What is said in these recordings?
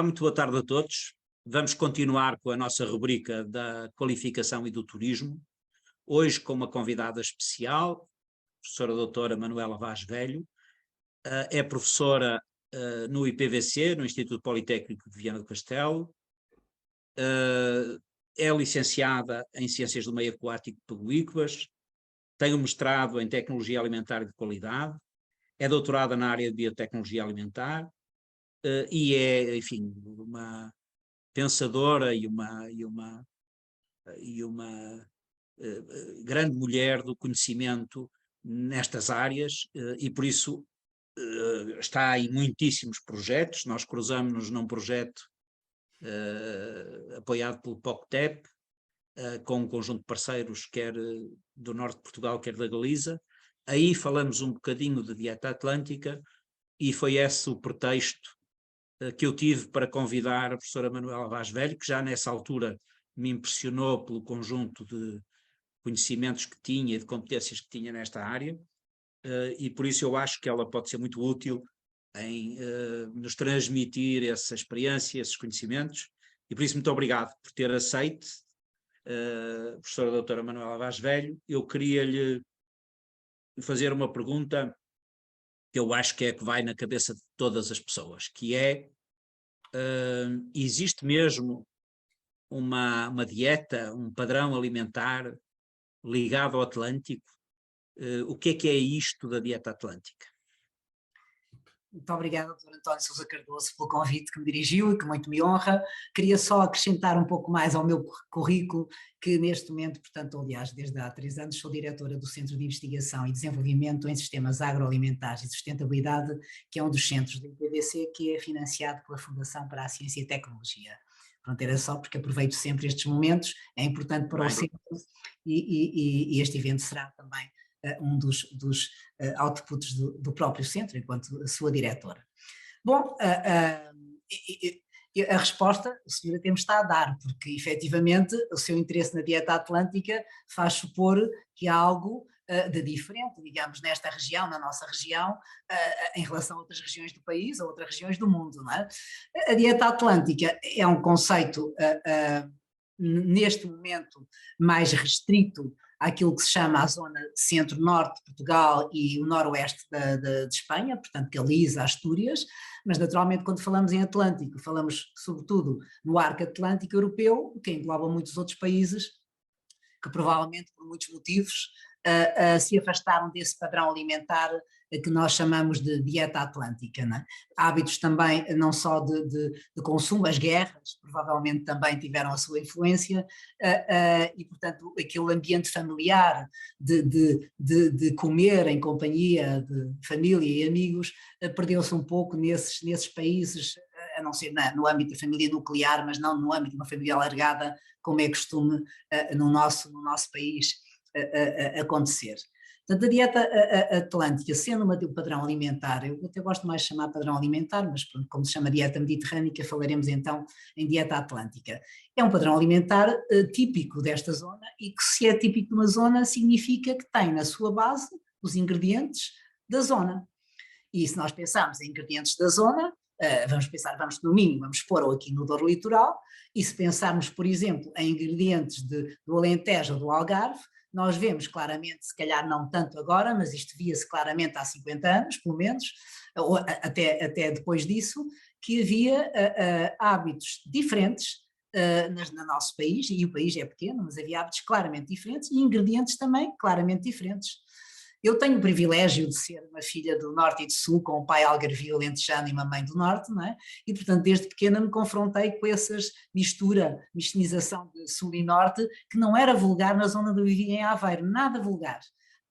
Olá, muito boa tarde a todos. Vamos continuar com a nossa rubrica da qualificação e do turismo, hoje com uma convidada especial, a professora doutora Manuela Vaz Velho, é professora no IPVC, no Instituto Politécnico de Viana do Castelo, é licenciada em Ciências do Meio Aquático Peguícolas, tem um mestrado em Tecnologia Alimentar de Qualidade, é doutorada na área de Biotecnologia Alimentar, e é, enfim, uma pensadora e uma grande mulher do conhecimento nestas áreas, e por isso está em muitíssimos projetos. Nós cruzamos-nos num projeto apoiado pelo POCTEP, com um conjunto de parceiros, quer do norte de Portugal, quer da Galiza. Aí falamos um bocadinho de dieta atlântica, e foi esse o pretexto que eu tive para convidar a professora Manuela Vaz Velho, que já nessa altura me impressionou pelo conjunto de conhecimentos que tinha e de competências que tinha nesta área, e por isso eu acho que ela pode ser muito útil em nos transmitir essa experiência, esses conhecimentos, e por isso muito obrigado por ter aceito, professora doutora Manuela Vaz Velho. Eu queria-lhe fazer uma pergunta que eu acho que é que vai na cabeça de todas as pessoas, que é, existe mesmo uma dieta, um padrão alimentar ligado ao Atlântico? O que é isto da dieta atlântica? Muito obrigada, Dr. António Sousa Cardoso, pelo convite que me dirigiu e que muito me honra. Queria só acrescentar um pouco mais ao meu currículo, que neste momento, portanto, aliás, desde há 3 anos, sou diretora do Centro de Investigação e Desenvolvimento em Sistemas Agroalimentares e Sustentabilidade, que é um dos centros do IPVC, que é financiado pela Fundação para a Ciência e Tecnologia. Pronto, era só porque aproveito sempre estes momentos, é importante para o centro, e este evento será também um dos outputs do próprio centro, enquanto a sua diretora. Bom, a resposta o senhor até me está a dar, porque efetivamente o seu interesse na dieta atlântica faz supor que há algo de diferente, digamos, nesta região, na nossa região, em relação a outras regiões do país ou outras regiões do mundo, não é? A dieta atlântica é um conceito, neste momento, mais restrito àquilo que se chama a zona centro-norte de Portugal e o noroeste de Espanha, portanto Galiza, Astúrias, mas naturalmente quando falamos em Atlântico, falamos sobretudo no arco atlântico europeu, que engloba muitos outros países que provavelmente por muitos motivos se afastaram desse padrão alimentar que nós chamamos de dieta atlântica, não é? Hábitos também não só de consumo, as guerras provavelmente também tiveram a sua influência, e portanto aquele ambiente familiar de comer em companhia de família e amigos perdeu-se um pouco nesses países, a não ser no âmbito da família nuclear, mas não no âmbito de uma família alargada, como é costume no nosso país acontecer. Portanto, a dieta atlântica, sendo um padrão alimentar, eu até gosto mais de chamar padrão alimentar, mas pronto, como se chama dieta mediterrânica, falaremos então em dieta atlântica. É um padrão alimentar típico desta zona, e que, se é típico de uma zona, significa que tem na sua base os ingredientes da zona. E se nós pensarmos em ingredientes da zona, vamos no mínimo, vamos pôr aqui no Douro Litoral, e se pensarmos, por exemplo, em ingredientes do Alentejo ou do Algarve, nós vemos claramente, se calhar não tanto agora, mas isto via-se claramente há 50 anos, pelo menos, ou até depois disso, que havia hábitos diferentes no nosso país, e o país é pequeno, mas havia hábitos claramente diferentes e ingredientes também claramente diferentes. Eu tenho o privilégio de ser uma filha do Norte e do Sul, com um pai algarvio, alentejano e uma mãe do Norte, não é? E portanto desde pequena me confrontei com essas mistinização de Sul e Norte, que não era vulgar na zona onde eu vivia em Aveiro, nada vulgar.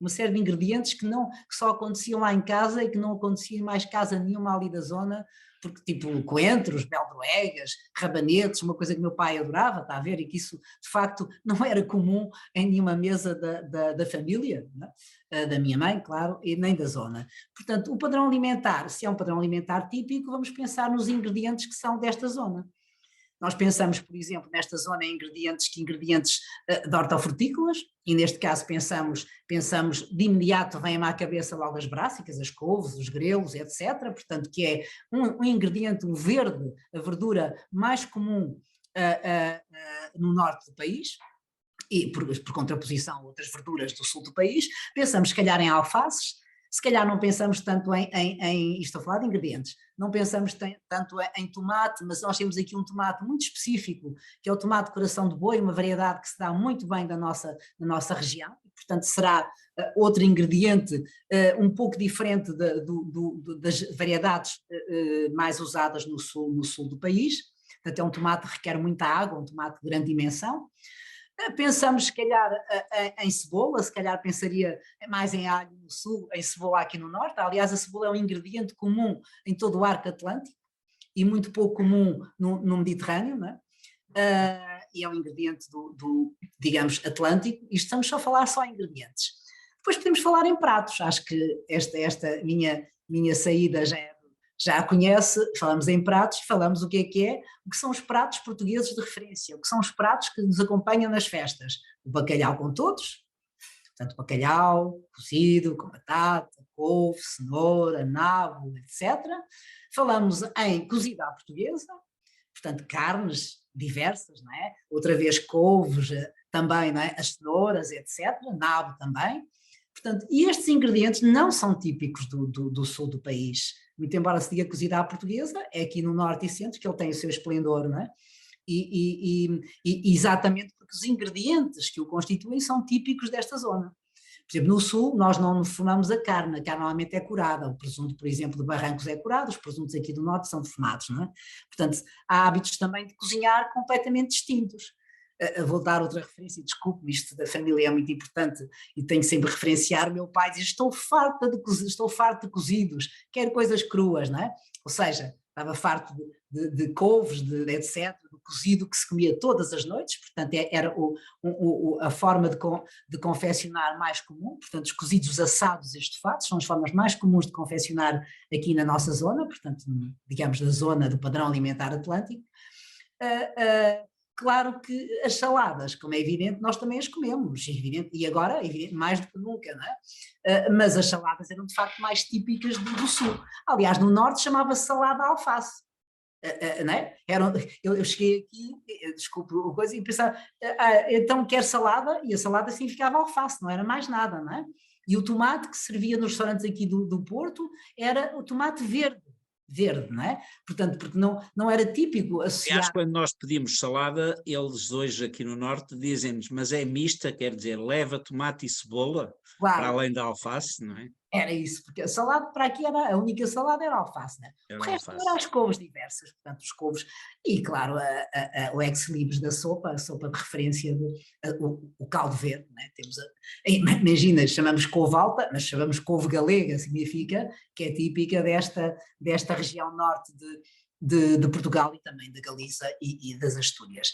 Uma série de ingredientes que só aconteciam lá em casa e que não acontecia em mais casa nenhuma ali da zona, porque tipo coentros, beldroegas, rabanetes, uma coisa que meu pai adorava, está a ver, e que isso de facto não era comum em nenhuma mesa da família, não é? Da minha mãe, claro, e nem da zona. Portanto, o padrão alimentar, se é um padrão alimentar típico, vamos pensar nos ingredientes que são desta zona. Nós pensamos, por exemplo, nesta zona em ingredientes de hortofrutícolas, e neste caso pensamos de imediato, vem-me à cabeça logo as brássicas, as couves, os grelos, etc. Portanto, que é um ingrediente, o verde, a verdura mais comum no norte do país, e por contraposição a outras verduras do sul do país. Pensamos se calhar em alfaces, se calhar não pensamos tanto estou a falar de ingredientes, não pensamos tanto em tomate, mas nós temos aqui um tomate muito específico, que é o tomate coração de boi, uma variedade que se dá muito bem na nossa região, e, portanto será outro ingrediente um pouco diferente das variedades mais usadas no sul do país. Portanto é um tomate que requer muita água, um tomate de grande dimensão. Pensamos se calhar em cebola, se calhar pensaria mais em alho no sul, em cebola aqui no norte. Aliás, a cebola é um ingrediente comum em todo o arco atlântico e muito pouco comum no Mediterrâneo, não é? E é um ingrediente digamos, atlântico, e estamos só a falar só em ingredientes. Depois podemos falar em pratos, acho que esta minha saída já a conhece. Falamos em pratos, falamos o que são os pratos portugueses de referência, o que são os pratos que nos acompanham nas festas. O bacalhau com todos, portanto bacalhau cozido, com batata, couve, cenoura, nabo, etc. Falamos em cozida à portuguesa, portanto carnes diversas, não é? Outra vez couves também, não é? As cenouras, etc. Nabo também. Portanto, e estes ingredientes não são típicos do sul do país. Muito embora se diga cozida à portuguesa, é aqui no norte e centro que ele tem o seu esplendor, não é? E exatamente porque os ingredientes que o constituem são típicos desta zona. Por exemplo, no sul nós não defumamos a carne normalmente é curada, o presunto, por exemplo, de Barrancos é curado, os presuntos aqui do norte são defumados, não é? Portanto, há hábitos também de cozinhar completamente distintos. Vou dar outra referência, desculpe-me, isto da família é muito importante e tenho sempre referenciar. Meu pai diz: estou farto de cozidos, quero coisas cruas, não é? Ou seja, estava farto de couves, etc., do cozido que se comia todas as noites, portanto era a forma de confeccionar mais comum. Portanto os cozidos assados estofados são as formas mais comuns de confeccionar aqui na nossa zona, portanto digamos da zona do padrão alimentar atlântico. Claro que as saladas, como é evidente, nós também as comemos, e agora, evidente, mais do que nunca, não é? Mas as saladas eram de facto mais típicas do sul. Aliás, no norte chamava-se salada alface. Não é? Eu cheguei aqui, desculpe a coisa, e pensava, então quer salada? E a salada significava alface, não era mais nada, não é? E o tomate que servia nos restaurantes aqui do Porto era o tomate verde, não é? Portanto, porque não era típico associar... Aliás, quando nós pedimos salada, eles hoje aqui no norte dizem-nos, mas é mista, quer dizer, leva tomate e cebola, Claro, para além da alface, não é? era isso, porque a salada para aqui a única salada era alface, né? Era O resto alface. eram as couves diversas, portanto os couves, e claro o ex-libris da sopa, a sopa de referência, o caldo verde, né? Imagina, chamamos couve alta, mas chamamos couve galega, significa que é típica desta região norte de Portugal e também da Galiza e das Astúrias.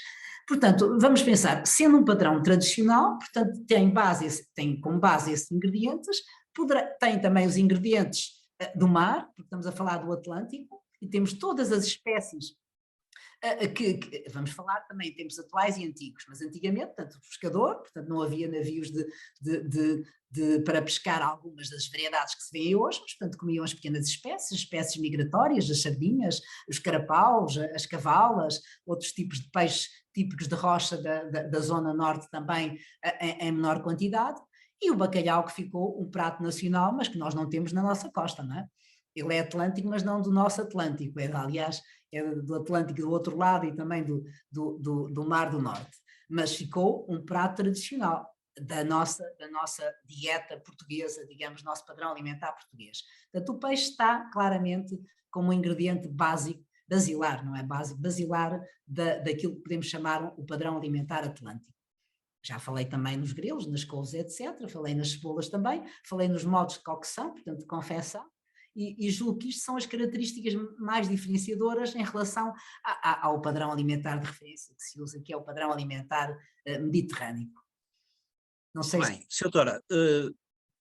Portanto, vamos pensar, sendo um padrão tradicional, portanto tem como base esses ingredientes. Tem também os ingredientes do mar, porque estamos a falar do Atlântico, e temos todas as espécies que vamos falar também em tempos atuais e antigos, mas antigamente, portanto, o pescador, portanto não havia navios para pescar algumas das variedades que se vêem hoje, mas, portanto, comiam as pequenas espécies migratórias, as sardinhas, os carapaus, as cavalas, outros tipos de peixes típicos de rocha da zona norte também em menor quantidade. E o bacalhau, que ficou um prato nacional, mas que nós não temos na nossa costa, não é? Ele é Atlântico, mas não do nosso Atlântico, aliás, é do Atlântico do outro lado e também do Mar do Norte. Mas ficou um prato tradicional da nossa dieta portuguesa, digamos, nosso padrão alimentar português. Portanto, o peixe está claramente como um ingrediente básico, basilar, não é básico, basilar daquilo que podemos chamar o padrão alimentar atlântico. Já falei também nos grelos, nas couves, etc. Falei nas cebolas também, falei nos modos de cocção, portanto de confecção, e julgo que isto são as características mais diferenciadoras em relação ao padrão alimentar de referência que se usa, que é o padrão alimentar mediterrâneo. Não sei Bem, Sra. Doutora,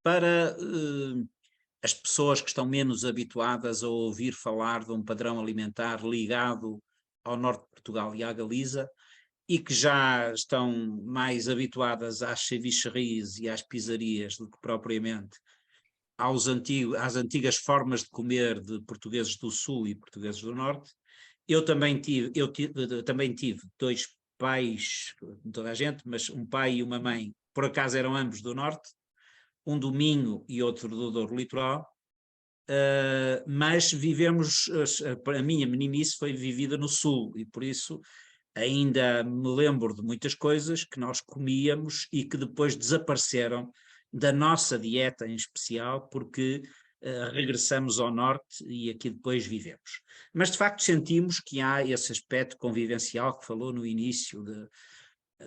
para as pessoas que estão menos habituadas a ouvir falar de um padrão alimentar ligado ao norte de Portugal e à Galiza, e que já estão mais habituadas às cevicherias e às pizzarias do que propriamente às antigas formas de comer de portugueses do Sul e portugueses do Norte. Eu também tive dois pais, toda a gente, mas um pai e uma mãe, por acaso eram ambos do Norte, um do Minho e outro do Douro Litoral, mas vivemos, a minha meninice foi vivida no Sul, e por isso ainda me lembro de muitas coisas que nós comíamos e que depois desapareceram da nossa dieta em especial, porque regressamos ao norte e aqui depois vivemos. Mas de facto sentimos que há esse aspecto convivencial que falou no início,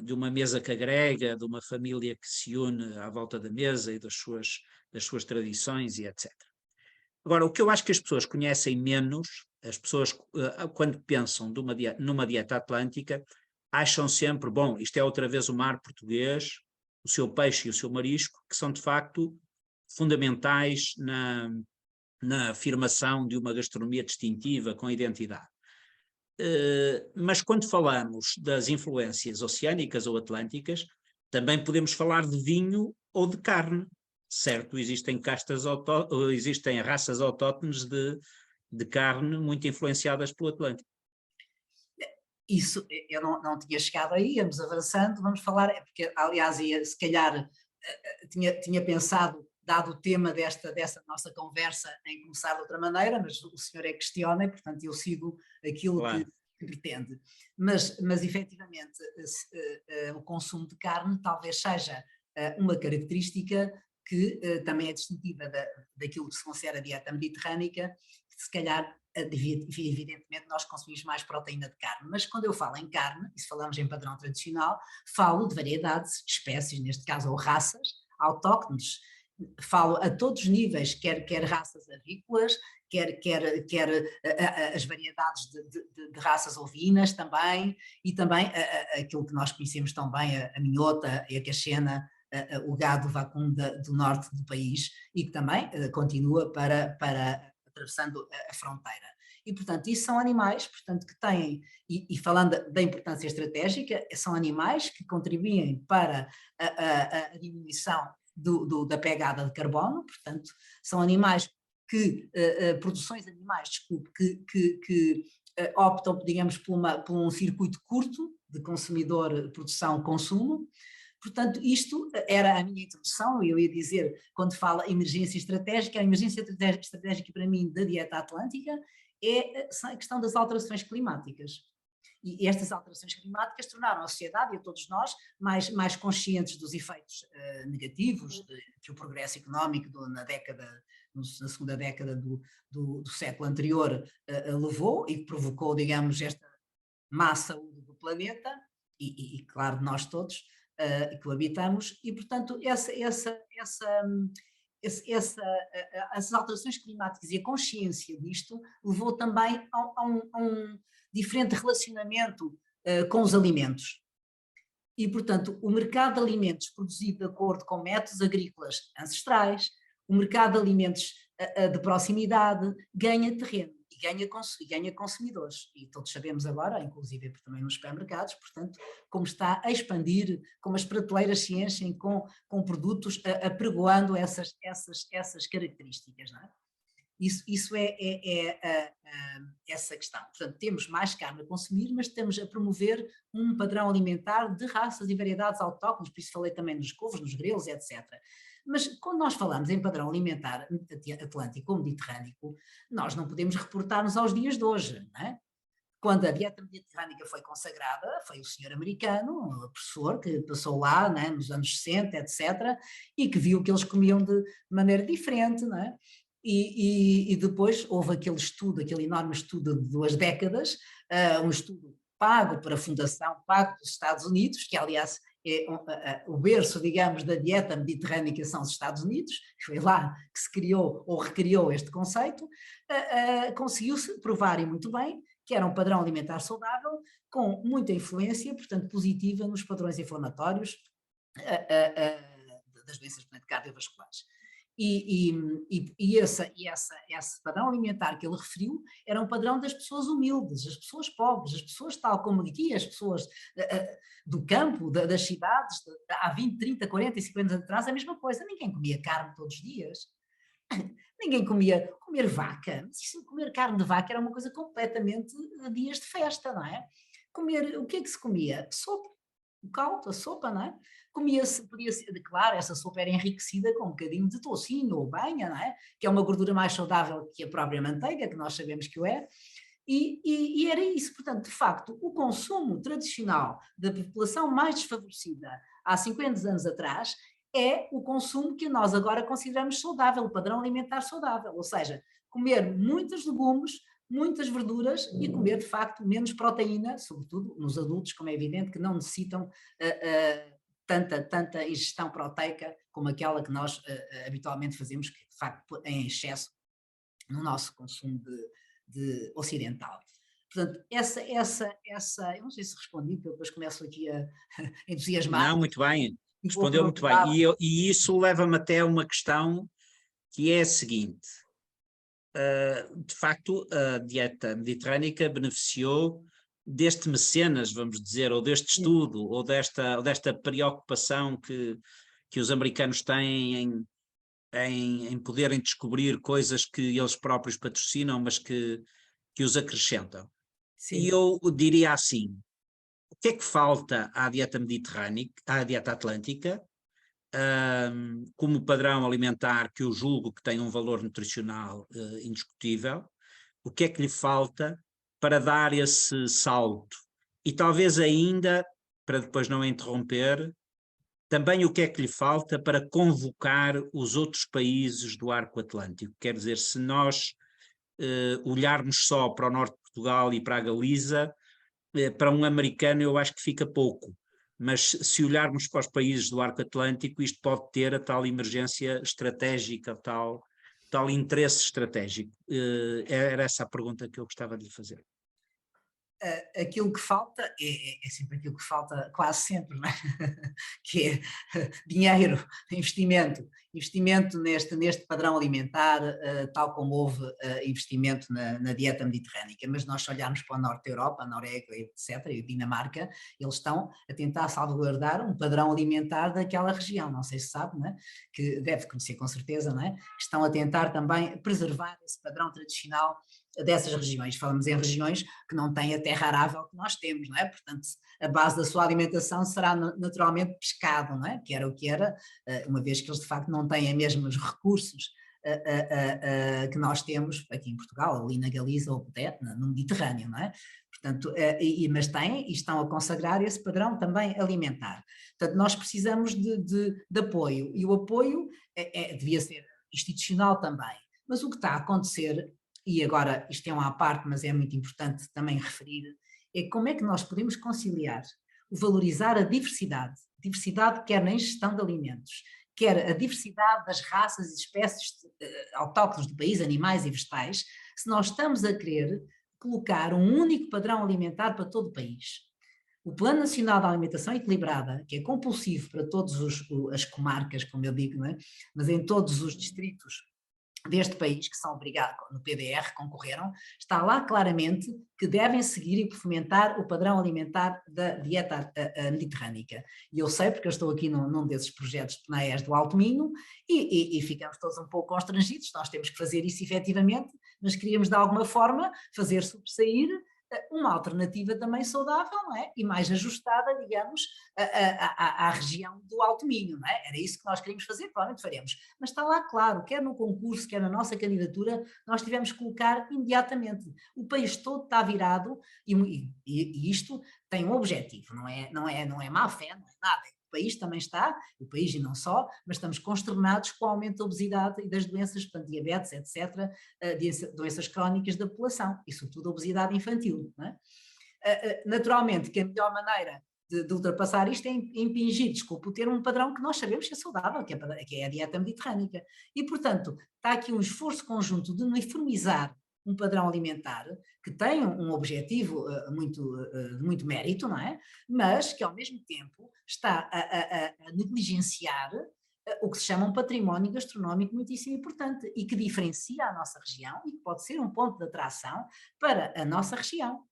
de uma mesa que agrega, de uma família que se une à volta da mesa e das suas tradições e etc. Agora, o que eu acho que as pessoas conhecem menos, as pessoas, quando pensam numa dieta atlântica, acham sempre, bom, isto é outra vez o mar português, o seu peixe e o seu marisco, que são de facto fundamentais na afirmação de uma gastronomia distintiva, com identidade. Mas quando falamos das influências oceânicas ou atlânticas, também podemos falar de vinho ou de carne, certo? Existem raças autóctones de carne muito influenciadas pelo Atlântico. Isso, eu não tinha chegado aí, íamos avançando, vamos falar, porque aliás, se calhar tinha pensado, dado o tema dessa nossa conversa, em começar de outra maneira, mas o senhor é que questiona e, portanto, eu sigo aquilo Claro. que pretende. Mas efetivamente, o consumo de carne talvez seja uma característica que também é distintiva daquilo que se considera a dieta mediterrânica, que se calhar, evidentemente, nós consumimos mais proteína de carne, mas quando eu falo em carne, e se falamos em padrão tradicional, falo de variedades, espécies, neste caso, ou raças autóctones. Falo a todos os níveis, quer raças avícolas, quer as variedades de raças ovinas também, e também aquilo que nós conhecemos tão bem, a minhota e a caxena, o gado vacum do norte do país, e que também continua para atravessando a fronteira. E, portanto, isso são animais, portanto, que têm, e falando da importância estratégica, são animais que contribuem para a diminuição da pegada de carbono, portanto, são animais produções animais, desculpe, que optam, digamos, por um circuito curto de consumidor, produção, consumo. Portanto, isto era a minha introdução. Eu ia dizer, quando fala emergência estratégica, a emergência estratégica para mim da dieta atlântica é a questão das alterações climáticas. E estas alterações climáticas tornaram a sociedade e a todos nós mais conscientes dos efeitos negativos que o progresso económico na segunda década do século anterior levou e que provocou, digamos, esta má saúde do planeta e claro, nós todos que o habitamos, e portanto essas alterações climáticas e a consciência disto levou também a um diferente relacionamento com os alimentos. E, portanto, o mercado de alimentos produzido de acordo com métodos agrícolas ancestrais, o mercado de alimentos de proximidade ganha terreno e ganha consumidores. E todos sabemos agora, inclusive também nos supermercados, portanto, como está a expandir, como as prateleiras se enchem com produtos apregoando essas características, não é? Isso é essa questão. Portanto, temos mais carne a consumir, mas estamos a promover um padrão alimentar de raças e variedades autóctones, por isso falei também nos couves, nos grelos, etc. Mas quando nós falamos em padrão alimentar atlântico ou mediterrâneo, nós não podemos reportar-nos aos dias de hoje, não é? Quando a dieta mediterrânica foi consagrada, foi o senhor americano, um professor que passou lá, né, nos anos 60, etc., e que viu que eles comiam de maneira diferente, não é? E depois houve aquele enorme estudo de 2 décadas, um estudo pago por a fundação, pago pelos Estados Unidos, que aliás o berço, digamos, da dieta mediterrânica são os Estados Unidos, foi lá que se criou ou recriou este conceito, conseguiu-se provar, e muito bem, que era um padrão alimentar saudável, com muita influência, portanto, positiva nos padrões inflamatórios das doenças cardiovasculares. Esse padrão alimentar que ele referiu era um padrão das pessoas humildes, as pessoas pobres, as pessoas tal como aqui, as pessoas do campo, das cidades, há 20, 30, 40 e 50 anos atrás, a mesma coisa. Ninguém comia carne todos os dias. Ninguém comia comer vaca. Mas isso, comer carne de vaca era uma coisa completamente de dias de festa, não é? O que é que se comia? Sopa, o caldo, a sopa, não é? Comia-se, podia-se, claro, essa sopa era enriquecida com um bocadinho de toucinho ou banha, não é? Que é uma gordura mais saudável que a própria manteiga, que nós sabemos que o é. E era isso, portanto, de facto, o consumo tradicional da população mais desfavorecida há 50 anos atrás é o consumo que nós agora consideramos saudável, o padrão alimentar saudável, ou seja, comer muitos legumes, muitas verduras e comer, de facto, menos proteína, sobretudo nos adultos, como é evidente, que não necessitam tanta ingestão proteica como aquela que nós habitualmente fazemos, que de facto em excesso no nosso consumo de ocidental. Portanto, eu não sei se respondi, porque eu depois começo aqui a entusiasmar. Não, muito bem, E vou respondeu muito bem. E isso leva-me até a uma questão que é a seguinte. De facto, a dieta mediterrânica beneficiou deste mecenas, vamos dizer, ou deste estudo, ou desta preocupação que os americanos têm em poderem descobrir coisas que eles próprios patrocinam, mas que os acrescentam. Sim. E eu diria assim, o que é que falta à dieta mediterrânica, à dieta atlântica, como padrão alimentar que eu julgo que tem um valor nutricional indiscutível, o que é que lhe falta para dar esse salto? E talvez ainda, para depois não interromper, também o que é que lhe falta para convocar os outros países do arco atlântico? Quer dizer, se nós olharmos só para o norte de Portugal e para a Galiza, para um americano eu acho que fica pouco. Mas se olharmos para os países do arco atlântico, isto pode ter a tal emergência estratégica, tal interesse estratégico. Era essa a pergunta que eu gostava de lhe fazer. Aquilo que falta é sempre aquilo que falta quase sempre, não é? Que é dinheiro, investimento neste padrão alimentar, tal como houve investimento na dieta mediterrânica, mas nós se olharmos para o norte da Europa, a Noruega, etc., e a Dinamarca, eles estão a tentar salvaguardar um padrão alimentar daquela região, não sei se sabe, não é? Que deve conhecer com certeza, não é? Que estão a tentar também preservar esse padrão tradicional dessas regiões. Falamos em regiões que não têm a terra arável que nós temos, não é? Portanto, a base da sua alimentação será naturalmente pescado, não é? Que era o que era, uma vez que eles de facto não têm mesmo os recursos que nós temos aqui em Portugal, ali na Galiza ou até no Mediterrâneo, não é? Portanto, mas têm e estão a consagrar esse padrão também alimentar. Portanto, nós precisamos de apoio, e o apoio devia ser institucional também, mas o que está a acontecer, e agora isto é uma à parte, mas é muito importante também referir, é como é que nós podemos conciliar o valorizar a diversidade quer na ingestão de alimentos, quer a diversidade das raças e espécies autóctones do país, animais e vegetais, se nós estamos a querer colocar um único padrão alimentar para todo o país. O Plano Nacional de Alimentação Equilibrada, que é compulsivo para todas as comarcas, como eu digo, não é? Mas em todos os distritos deste país, que são obrigados, no PDR, concorreram, está lá claramente que devem seguir e fomentar o padrão alimentar da dieta mediterrânica. E eu sei, porque eu estou aqui num desses projetos de PNAES do Alto Minho, e ficamos todos um pouco constrangidos, nós temos que fazer isso efetivamente, mas queríamos de alguma forma fazer sobressair uma alternativa também saudável, não é? E mais ajustada, digamos, à região do Alto Minho, não é? Era isso que nós queríamos fazer, provavelmente faremos. Mas está lá claro, quer no concurso, quer na nossa candidatura, nós tivemos que colocar imediatamente. O país todo está virado e isto tem um objetivo, não é má fé, não é nada. O país também está, o país e não só, mas estamos consternados com o aumento da obesidade e das doenças, portanto, diabetes, etc., doenças crónicas da população, e sobretudo a obesidade infantil. Não é? Naturalmente que a melhor maneira de ultrapassar isto é impingir, desculpe, ter um padrão que nós sabemos que é saudável, que é a dieta mediterrânica. E, portanto, está aqui um esforço conjunto de uniformizar um padrão alimentar que tem um objetivo de muito mérito, não é? Mas que ao mesmo tempo está a negligenciar o que se chama um património gastronómico muitíssimo importante e que diferencia a nossa região e que pode ser um ponto de atração para a nossa região.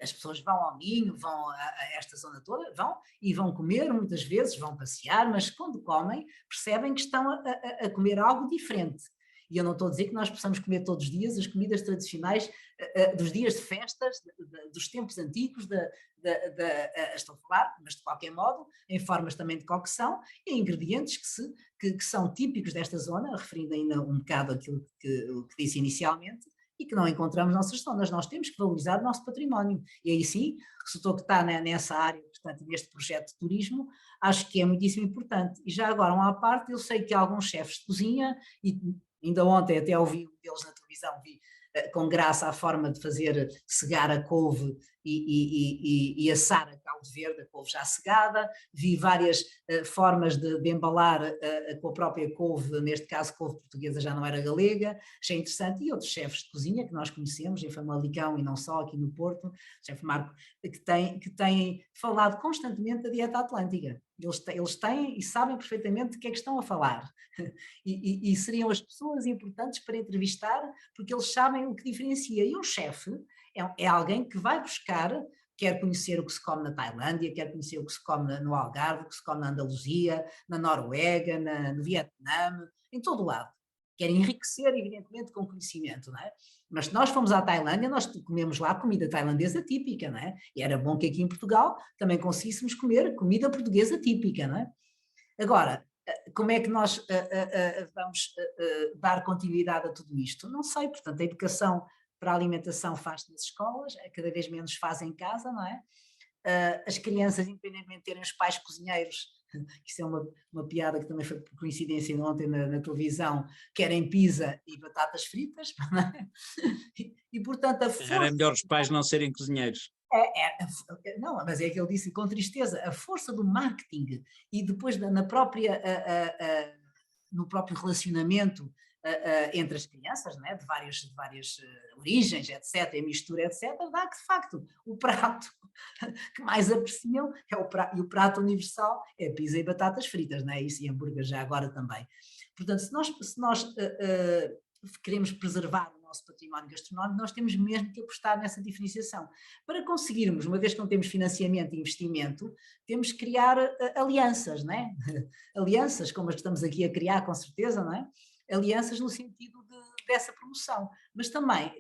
As pessoas vão ao Minho, vão a esta zona toda, vão e vão comer, muitas vezes vão passear, mas quando comem percebem que estão a comer algo diferente. E eu não estou a dizer que nós possamos comer todos os dias as comidas tradicionais dos dias de festas, dos tempos antigos, estou a falar, mas de qualquer modo, em formas também de cocção, e ingredientes que são típicos desta zona, referindo ainda um bocado aquilo que disse inicialmente, e que não encontramos nas nossas zonas. Nós temos que valorizar o nosso património. E aí sim, se estou que está nessa área, portanto, neste projeto de turismo, acho que é muitíssimo importante. E já agora, uma à parte, eu sei que alguns chefes de cozinha, e ainda ontem até ouvi um deles na televisão, vi com graça a forma de fazer segar a couve e assar a caldo verde, a couve já segada, vi várias formas de embalar com a própria couve, neste caso couve portuguesa, já não era galega, achei interessante, e outros chefes de cozinha que nós conhecemos em Famalicão e não só, aqui no Porto, o chefe Marco, que têm falado constantemente da dieta atlântica. Eles têm e sabem perfeitamente de que é que estão a falar. E seriam as pessoas importantes para entrevistar, porque eles sabem o que diferencia. E um chefe é alguém que vai buscar, quer conhecer o que se come na Tailândia, quer conhecer o que se come no Algarve, o que se come na Andaluzia, na Noruega, no Vietnã, em todo o lado. Quer enriquecer, evidentemente, com conhecimento, não é? Mas se nós fomos à Tailândia, nós comemos lá comida tailandesa típica, não é? E era bom que aqui em Portugal também conseguíssemos comer comida portuguesa típica, não é? Agora, como é que nós vamos dar continuidade a tudo isto? Não sei, portanto, a educação para a alimentação faz-se nas escolas, cada vez menos fazem em casa, não é? As crianças, independentemente de terem os pais cozinheiros, isso é uma piada que também foi por coincidência ontem na televisão, querem pizza e batatas fritas, não é? E portanto a força... Era melhor os pais não serem cozinheiros. Não, mas é que ele disse com tristeza, a força do marketing e depois no próprio relacionamento entre as crianças, não é? de várias origens, etc., e mistura, etc., dá que de facto o prato que mais apreciam e o prato universal é pizza e batatas fritas, não é? Isso, e hambúrguer já agora também. Portanto, se nós queremos preservar o nosso património gastronómico, nós temos mesmo que apostar nessa diferenciação. Para conseguirmos, uma vez que não temos financiamento e investimento, temos que criar alianças, não é? Alianças, como as que estamos aqui a criar, com certeza, não é? Alianças no sentido dessa promoção. Mas também,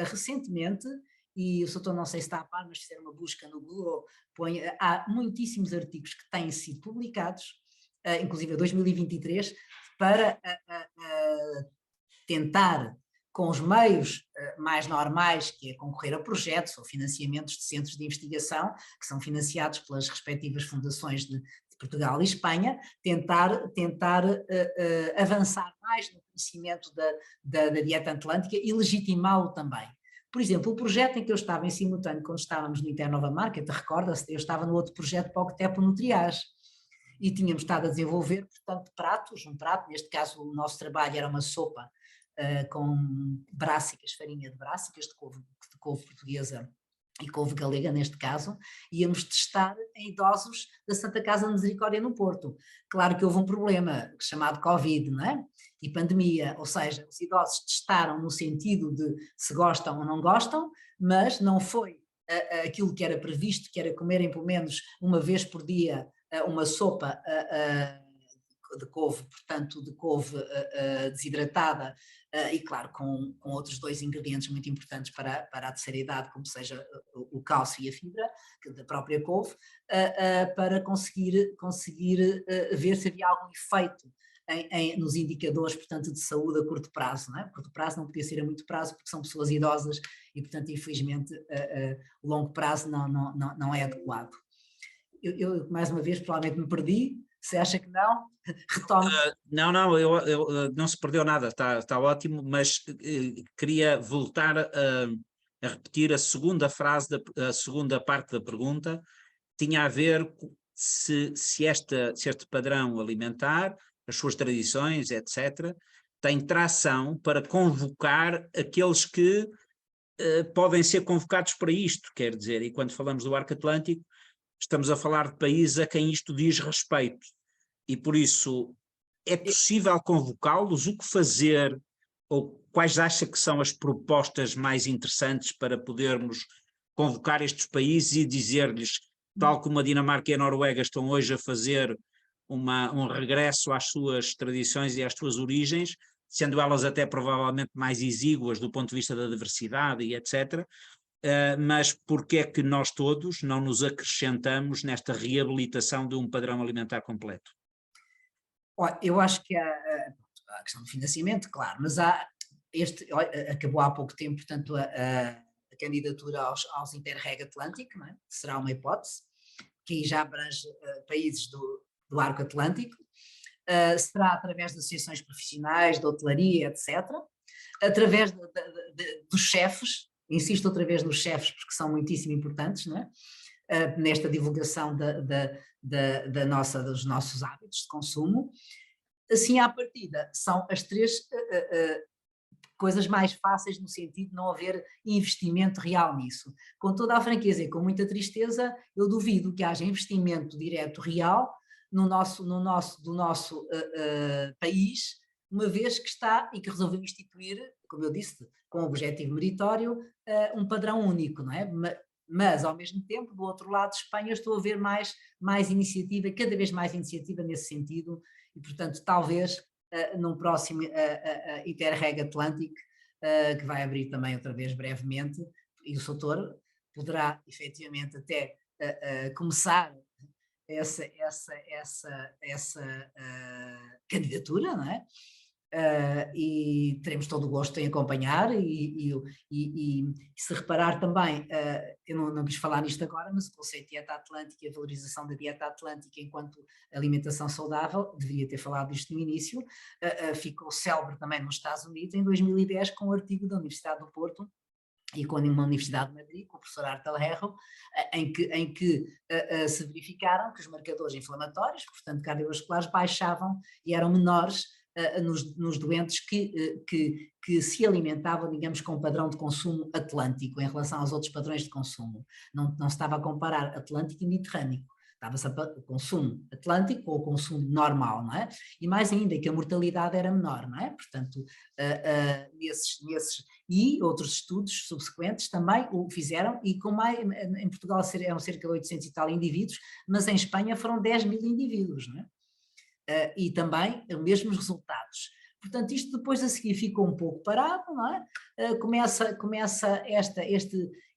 recentemente, e o Soutor não sei se está a par, mas fizeram uma busca no Google, há muitíssimos artigos que têm sido publicados, inclusive em 2023, para tentar, com os meios mais normais, que é concorrer a projetos ou financiamentos de centros de investigação, que são financiados pelas respectivas fundações de Portugal e Espanha, tentar avançar mais no conhecimento da dieta atlântica e legitimá-lo também. Por exemplo, o projeto em que eu estava em simultâneo, quando estávamos no Internova Market, recorda-se, eu estava no outro projeto para o Octepo Nutriage, e tínhamos estado a desenvolver, portanto, pratos, um prato, neste caso o nosso trabalho era uma sopa com brássicas, farinha de brássicas, de couve portuguesa e couve galega neste caso, íamos testar em idosos da Santa Casa de Misericórdia no Porto. Claro que houve um problema chamado Covid, não é? E pandemia, ou seja, os idosos testaram no sentido de se gostam ou não gostam, mas não foi aquilo que era previsto, que era comerem pelo menos uma vez por dia uma sopa de couve, portanto de couve desidratada, e claro, com outros dois ingredientes muito importantes para a terceira idade, como seja o cálcio e a fibra da própria couve, para conseguir ver se havia algum efeito nos indicadores, portanto, de saúde a curto prazo, não é? Curto prazo não podia ser a muito prazo, porque são pessoas idosas e, portanto, infelizmente, o longo prazo não é adequado. Eu, mais uma vez, provavelmente me perdi. Se acha que não, retome. Não, não se perdeu nada, está ótimo, mas queria voltar a repetir a segunda frase, a segunda parte da pergunta, tinha a ver se este padrão alimentar, as suas tradições, etc., tem tração para convocar aqueles que podem ser convocados para isto, quer dizer, e quando falamos do Arco Atlântico, estamos a falar de países a quem isto diz respeito, e por isso é possível convocá-los? O que fazer? Ou quais acha que são as propostas mais interessantes para podermos convocar estes países e dizer-lhes, tal como a Dinamarca e a Noruega estão hoje a fazer um regresso às suas tradições e às suas origens, sendo elas até provavelmente mais exíguas do ponto de vista da diversidade e etc., mas porque é que nós todos não nos acrescentamos nesta reabilitação de um padrão alimentar completo? Olha, eu acho que a questão do financiamento, claro, mas acabou há pouco tempo, portanto, a candidatura aos Interreg Atlântico, não é? Será uma hipótese, que aí já abrange países do Arco Atlântico, será através de associações profissionais, de hotelaria, etc., através dos chefes, insisto outra vez nos chefes porque são muitíssimo importantes, não é? Nesta divulgação dos nossos hábitos de consumo. Assim, à partida, são as três coisas mais fáceis no sentido de não haver investimento real nisso. Com toda a franqueza e com muita tristeza, eu duvido que haja investimento direto real do nosso país, uma vez que está e que resolveu instituir, como eu disse, com o objetivo meritório, um padrão único, não é? Mas, ao mesmo tempo, do outro lado de Espanha, estou a ver mais iniciativa, cada vez mais iniciativa nesse sentido, e, portanto, talvez num próximo Interreg Atlântico, que vai abrir também outra vez brevemente, e o Soutor poderá efetivamente até começar essa candidatura, não é? E teremos todo o gosto em acompanhar e se reparar também, eu não quis falar nisto agora, mas o conceito de dieta atlântica e a valorização da dieta atlântica enquanto alimentação saudável, deveria ter falado disto no início, ficou célebre também nos Estados Unidos em 2010 com um artigo da Universidade do Porto e com uma Universidade de Madrid, com o professor Artel Herro, em que se verificaram que os marcadores inflamatórios, portanto cardiovasculares, baixavam e eram menores nos doentes que se alimentavam, digamos, com um padrão de consumo atlântico em relação aos outros padrões de consumo. Não se estava a comparar Atlântico e Mediterrâneo, estava-se a consumo atlântico ou consumo normal, não é? E mais ainda, que a mortalidade era menor, não é? Portanto, e outros estudos subsequentes também o fizeram, e em Portugal eram cerca de 800 e tal indivíduos, mas em Espanha foram 10 mil indivíduos, não é? E também os mesmos resultados. Portanto, isto depois a seguir fica um pouco parado, não é? Começa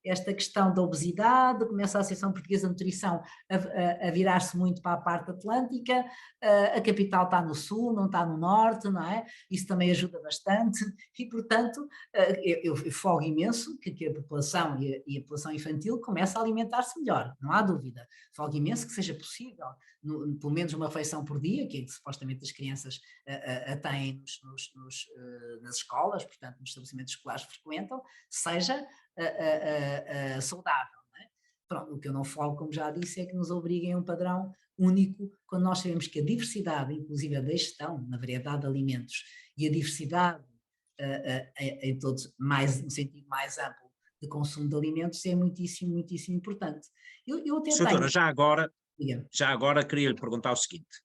esta questão da obesidade, começa a Associação Portuguesa de Nutrição a virar-se muito para a parte atlântica, a capital está no sul, não está no norte, não é? Isso também ajuda bastante e, portanto, eu folgo imenso que a população e a população infantil começa a alimentar-se melhor, não há dúvida. Folgo imenso que seja possível, pelo menos uma refeição por dia, que é que supostamente as crianças têm nas escolas, portanto, nos estabelecimentos escolares que frequentam, seja saudável. Não é? Pronto, o que eu não falo, como já disse, é que nos obriguem a um padrão único, quando nós sabemos que a diversidade, inclusive a da gestão, na variedade de alimentos, e a diversidade em todos, no sentido mais amplo de consumo de alimentos, é muitíssimo, muitíssimo importante. Eu até Doutora, tenho... já agora queria lhe perguntar o seguinte.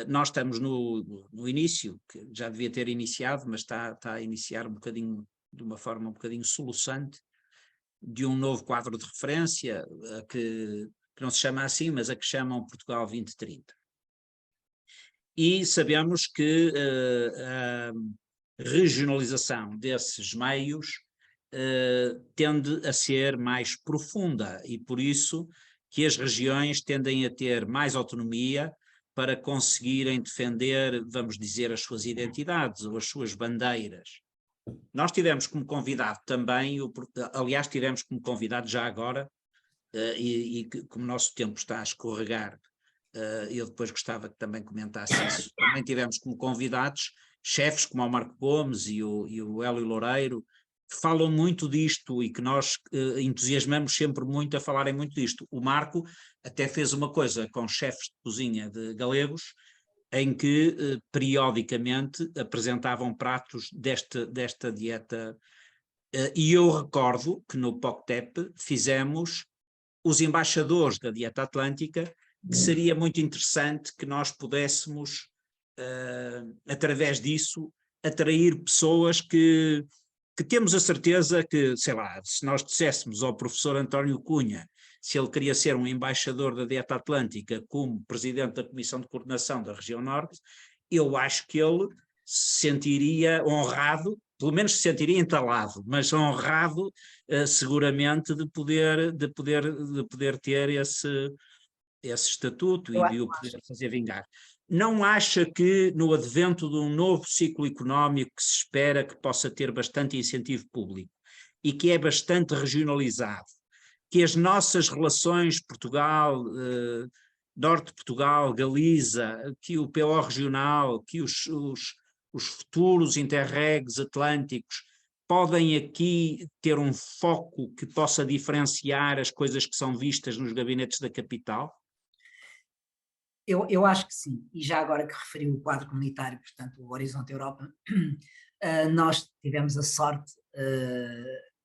Nós estamos no início, que já devia ter iniciado, mas está a iniciar um bocadinho, de uma forma um bocadinho soluçante, de um novo quadro de referência, que não se chama assim, mas a que chamam Portugal 2030. E sabemos que a regionalização desses meios tende a ser mais profunda e por isso que as regiões tendem a ter mais autonomia para conseguirem defender, vamos dizer, as suas identidades ou as suas bandeiras. Nós tivemos como convidado também, aliás tivemos como convidado já agora, e como o nosso tempo está a escorregar, eu depois gostava que também comentasse isso, também tivemos como convidados chefes como o Marco Gomes e o Hélio Loureiro, que falam muito disto e que nós entusiasmamos sempre muito a falarem muito disto. O Marco até fez uma coisa com chefes de cozinha de galegos, em que periodicamente apresentavam pratos desta dieta. E eu recordo que no POCTEP fizemos os embaixadores da dieta atlântica, que seria muito interessante que nós pudéssemos através disso, atrair pessoas que temos a certeza que, sei lá, se nós disséssemos ao professor António Cunha se ele queria ser um embaixador da Dieta Atlântica como presidente da Comissão de Coordenação da Região Norte, eu acho que ele se sentiria honrado, pelo menos se sentiria entalado, mas honrado seguramente de poder ter esse estatuto e de o poder fazer vingar. Não acha que no advento de um novo ciclo económico que se espera que possa ter bastante incentivo público e que é bastante regionalizado, que as nossas relações Portugal, Norte de Portugal, Galiza, que o PO regional, que os futuros interregs atlânticos podem aqui ter um foco que possa diferenciar as coisas que são vistas nos gabinetes da capital? Eu acho que sim, e já agora que referiu o quadro comunitário, portanto o Horizonte Europa, nós tivemos a sorte,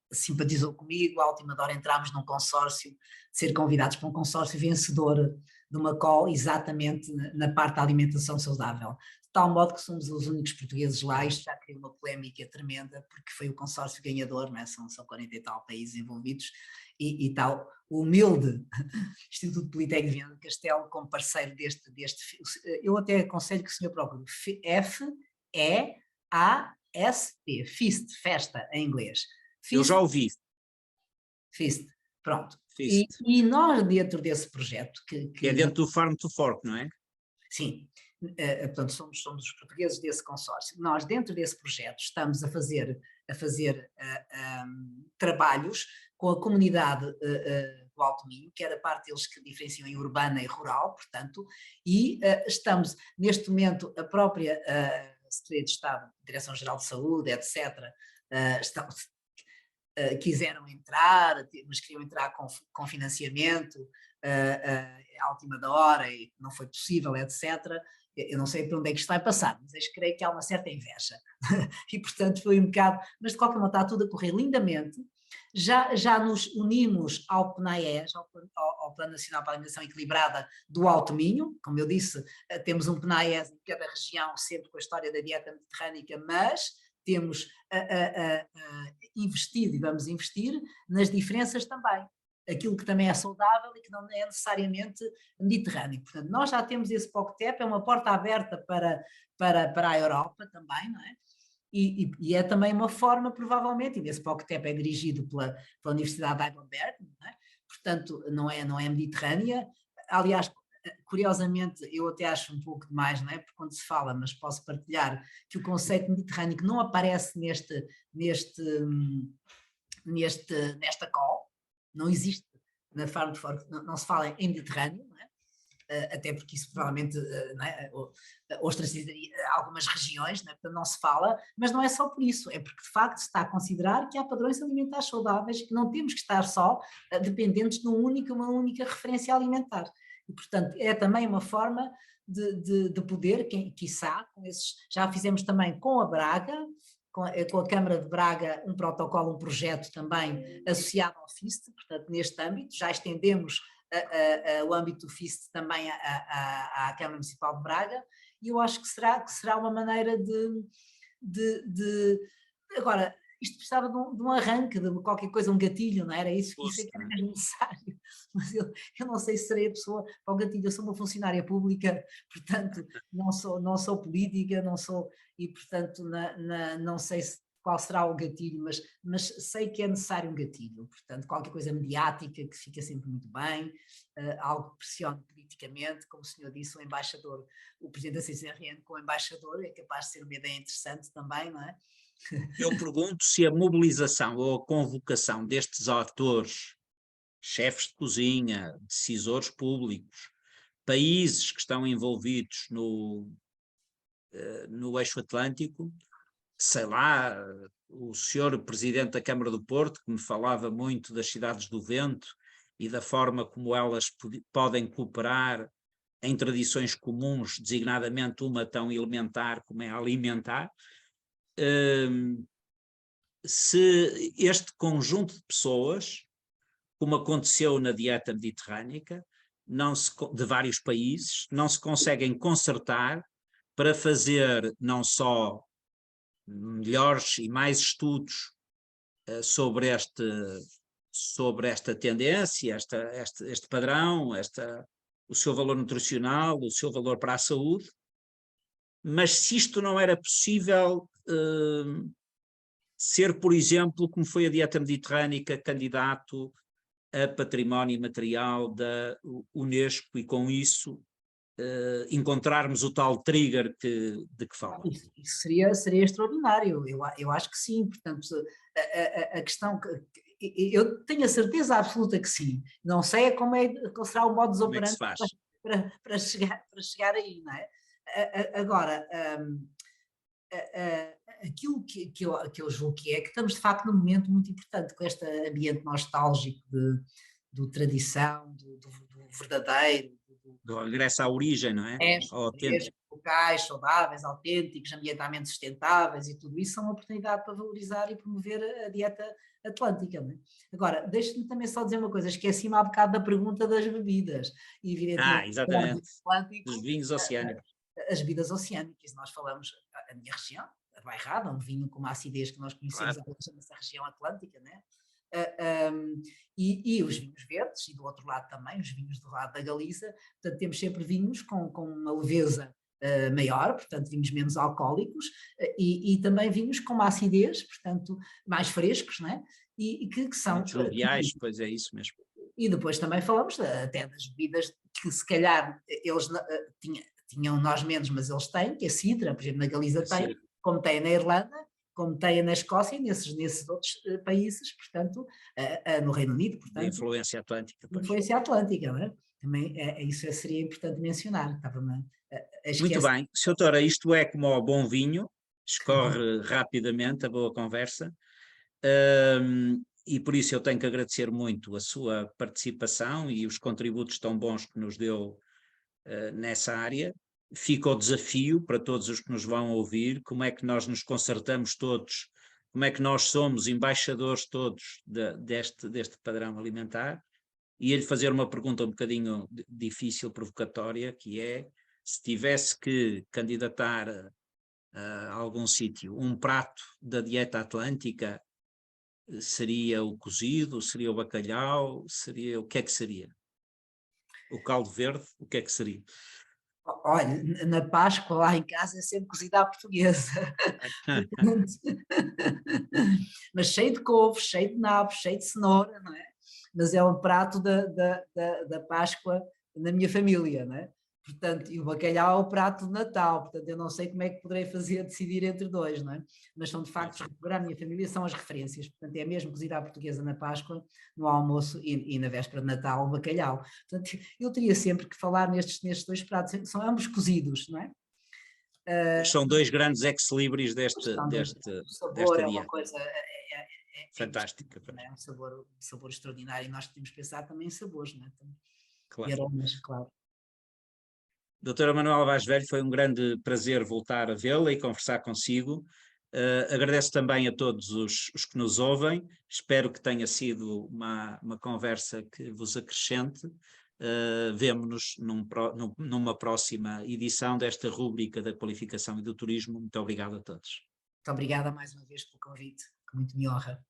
simpatizou comigo, à última hora entramos num consórcio, de ser convidados para um consórcio vencedor de uma call exatamente na parte da alimentação saudável, de tal modo que somos os únicos portugueses lá. Isto já criou uma polémica tremenda, porque foi o consórcio ganhador, não é? São 40 e tal países envolvidos, e tal, o humilde Instituto Politécnico de Viana do Castelo como parceiro deste, eu até aconselho que o senhor procure F-E-A-S-T, FEAST, festa em inglês. Eu já ouvi. FEAST, pronto. FEAST. E nós dentro desse projeto... que é dentro do Farm to Fork, não é? Sim, portanto somos os portugueses desse consórcio. Nós dentro desse projeto estamos a fazer trabalhos com a comunidade do Alto Minho, que era a parte deles que diferenciam em urbana e rural, portanto, e estamos neste momento, a própria Secretaria de Estado, Direção-Geral de Saúde, etc., quiseram entrar, mas queriam entrar com financiamento à última da hora e não foi possível, etc. Eu não sei para onde é que isto vai passar, mas creio que há uma certa inveja. E, portanto, foi um bocado... Mas, de qualquer modo, está tudo a correr lindamente. Já nos unimos ao PNAES, ao Plano Nacional para a Alimentação Equilibrada do Alto Minho. Como eu disse, temos um PNAES em cada região, sempre com a história da dieta mediterrânica, mas temos investido e vamos investir nas diferenças também. Aquilo que também é saudável e que não é necessariamente mediterrâneo. Portanto, nós já temos esse POCTEP, é uma porta aberta para a Europa também, não é? E é também uma forma, provavelmente, e esse POCTEP é dirigido pela Universidade de Heidelberg, não é? Portanto, não é mediterrânea. Aliás, curiosamente, eu até acho um pouco demais, não é? Porque quando se fala, mas posso partilhar, que o conceito mediterrâneo não aparece nesta call, não existe na Farm to Fork, não se fala em Mediterrâneo, não é? Até porque isso provavelmente ostracizaria algumas regiões, não é? Portanto não se fala, mas não é só por isso, é porque de facto se está a considerar que há padrões alimentares saudáveis, que não temos que estar só dependentes de uma única referência alimentar. E, portanto, é também uma forma de poder, quiçá, com esses, já fizemos também com a Braga, com a Câmara de Braga, um protocolo, um projeto também associado ao FIST, portanto, neste âmbito, já estendemos o âmbito do FIST também à Câmara Municipal de Braga, e eu acho que será uma maneira agora, isto precisava de um arranque, de qualquer coisa, um gatilho, não era isso? Isso é que era mesmo necessário, mas eu não sei se serei a pessoa para o gatilho. Eu sou uma funcionária pública, portanto não sou política, não sou, e portanto não sei qual será o gatilho, mas sei que é necessário um gatilho, portanto qualquer coisa mediática que fica sempre muito bem, algo que pressione politicamente, como o senhor disse, o presidente da CCRN com o embaixador é capaz de ser uma ideia interessante também, não é? Eu pergunto se a mobilização ou a convocação destes atores, chefes de cozinha, decisores públicos, países que estão envolvidos no eixo atlântico, sei lá, o senhor presidente da Câmara do Porto, que me falava muito das cidades do vento e da forma como elas podem cooperar em tradições comuns, designadamente uma tão elementar como é alimentar, se este conjunto de pessoas, como aconteceu na dieta mediterrânica, de vários países, não se conseguem concertar para fazer não só melhores e mais estudos sobre esta tendência, este padrão, o seu valor nutricional, o seu valor para a saúde, mas se isto não era possível ser, por exemplo, como foi a dieta mediterrânica, candidato a património imaterial da Unesco e com isso encontrarmos o tal trigger de que fala. Isso seria extraordinário, eu acho que sim, portanto, a questão eu tenho a certeza absoluta que sim, não sei qual será o modus Como é que se operandi faz? para chegar aí, não é? Agora, aquilo que eu julgo que estamos de facto num momento muito importante, com este ambiente nostálgico do tradição, do verdadeiro, Do regresso à origem, não é? Ao autêntico. locais saudáveis, autênticos, ambientalmente sustentáveis e tudo isso são uma oportunidade para valorizar e promover a dieta atlântica. Não é? Agora, deixe-me também só dizer uma coisa, esqueci-me há bocado da pergunta das bebidas, e evidentemente Exatamente. Atlântico, Os vinhos oceânicos. as bebidas oceânicas, nós falamos, a minha região, a Bairrada, um vinho com uma acidez que nós conhecemos, Claro. chama-se a região atlântica, né? E os vinhos verdes, e do outro lado também, os vinhos do lado da Galiza, portanto temos sempre vinhos com uma leveza maior, portanto vinhos menos alcoólicos, e também vinhos com uma acidez, portanto mais frescos, né? E que são... Muito joviais, pois é isso mesmo. E depois também falamos até das bebidas que se calhar eles tinham nós menos, mas eles têm, que a cidra, por exemplo, na Galiza tem, como tem na Irlanda, como tem na Escócia e nesses outros países, portanto, no Reino Unido, portanto. De influência atlântica. Pois. Influência atlântica, não é? Também isso seria importante mencionar. Muito bem. Sr. Doutora, isto é como ao bom vinho, escorre rapidamente a boa conversa, e por isso eu tenho que agradecer muito a sua participação e os contributos tão bons que nos deu nessa área. Fica o desafio para todos os que nos vão ouvir, como é que nós nos concertamos todos, como é que nós somos embaixadores todos deste padrão alimentar, e ele fazer uma pergunta um bocadinho difícil, provocatória, que é, se tivesse que candidatar a algum sítio um prato da dieta atlântica, seria o cozido, seria o bacalhau, o que é que seria? O caldo verde, o que é que seria? Olha, na Páscoa lá em casa é sempre cozida à portuguesa. Mas cheio de couves, cheio de nabos, cheio de cenoura, não é? Mas é um prato da Páscoa na minha família, não é? Portanto, e o bacalhau é o prato de Natal, portanto eu não sei como é que poderei decidir entre dois, não é? Mas são de facto, para a minha família são as referências, portanto é mesmo cozida à portuguesa na Páscoa, no almoço e na véspera de Natal o bacalhau. Portanto, eu teria sempre que falar nestes dois pratos, são ambos cozidos, não é? São dois grandes ex-libris desta dieta. É uma coisa fantástica. É um sabor extraordinário, e nós temos que pensar também em sabores, não é? Claro. E aromas, claro. Doutora Manuela Vaz Velho, foi um grande prazer voltar a vê-la e conversar consigo. Agradeço também a todos os que nos ouvem, espero que tenha sido uma conversa que vos acrescente. Vemo-nos numa próxima edição desta rúbrica da qualificação e do turismo. Muito obrigado a todos. Muito obrigada mais uma vez pelo convite, que muito me honra.